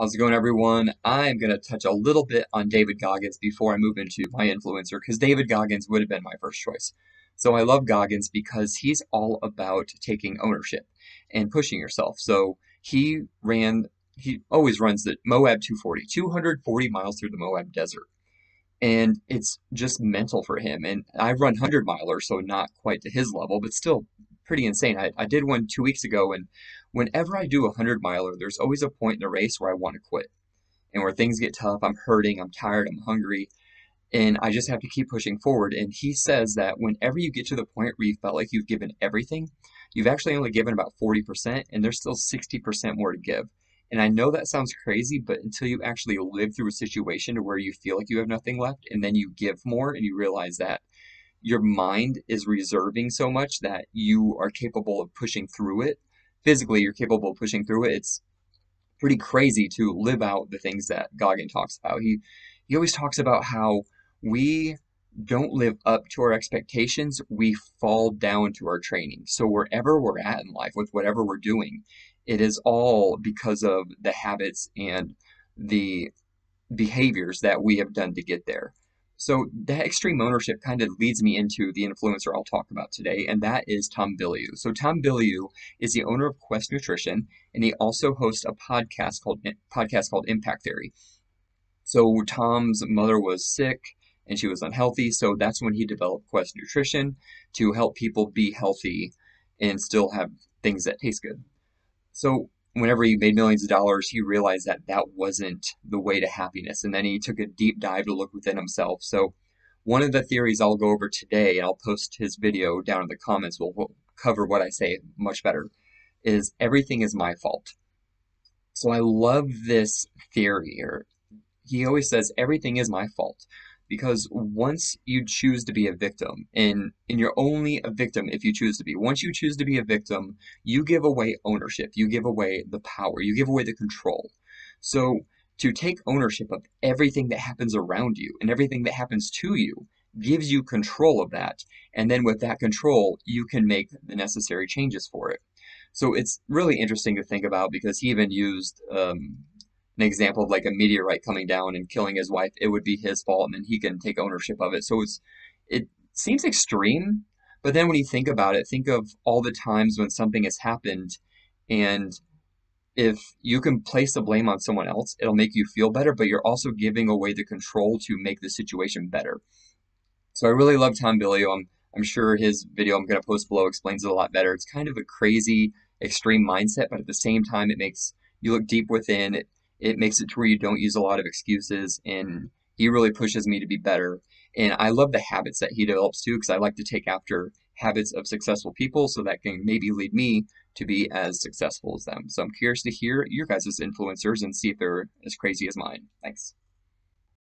How's it going, everyone? I'm going to touch a little bit on David Goggins before I move into my influencer, because David Goggins would have been my first choice. So I love Goggins because he's all about taking ownership and pushing yourself. So he always runs the Moab 240, 240 miles through the Moab desert. And it's just mental for him. And I run 100 milers, so not quite to his level, but still pretty insane. I did one 2 weeks ago, and whenever I do a 100 miler, there's always a point in the race where I want to quit and where things get tough. I'm hurting, I'm tired, I'm hungry, and I just have to keep pushing forward. And he says that whenever you get to the point where you felt like you've given everything, you've actually only given about 40%, and there's still 60% more to give. And I know that sounds crazy, but until you actually live through a situation to where you feel like you have nothing left, and then you give more and you realize that your mind is reserving so much that you are capable of pushing through it. Physically, you're capable of pushing through it. It's pretty crazy to live out the things that Goggin talks about. He always talks about how we don't live up to our expectations, we fall down to our training. So wherever we're at in life, with whatever we're doing, it is all because of the habits and the behaviors that we have done to get there. So that extreme ownership kind of leads me into the influencer I'll talk about today, and that is Tom Bilyeu. So Tom Bilyeu is the owner of Quest Nutrition, and he also hosts a podcast called Impact Theory. So Tom's mother was sick and she was unhealthy, so that's when he developed Quest Nutrition to help people be healthy and still have things that taste good. So whenever he made millions of dollars, he realized that that wasn't the way to happiness. And then he took a deep dive to look within himself. So one of the theories I'll go over today, and I'll post his video down in the comments, will cover what I say much better, is everything is my fault. So I love this theory, or he always says everything is my fault. Because once you choose to be a victim, and you're only a victim if you choose to be, once you choose to be a victim, you give away ownership, you give away the power, you give away the control. So to take ownership of everything that happens around you and everything that happens to you gives you control of that. And then with that control, you can make the necessary changes for it. So it's really interesting to think about because he even used an example of like a meteorite coming down and killing his wife. It would be his fault, and then he can take ownership of it. So it seems extreme, but then when you think about it, think of all the times when something has happened, and if you can place the blame on someone else, it'll make you feel better, but you're also giving away the control to make the situation better. So I really love Tom Bilyeu. I'm sure his video I'm going to post below explains it a lot better. It's kind of a crazy, extreme mindset, but at the same time, it makes you look deep within. It makes it to where you don't use a lot of excuses, and he really pushes me to be better. And I love the habits that he develops too, because I like to take after habits of successful people so that can maybe lead me to be as successful as them. So I'm curious to hear your guys' influencers and see if they're as crazy as mine. Thanks.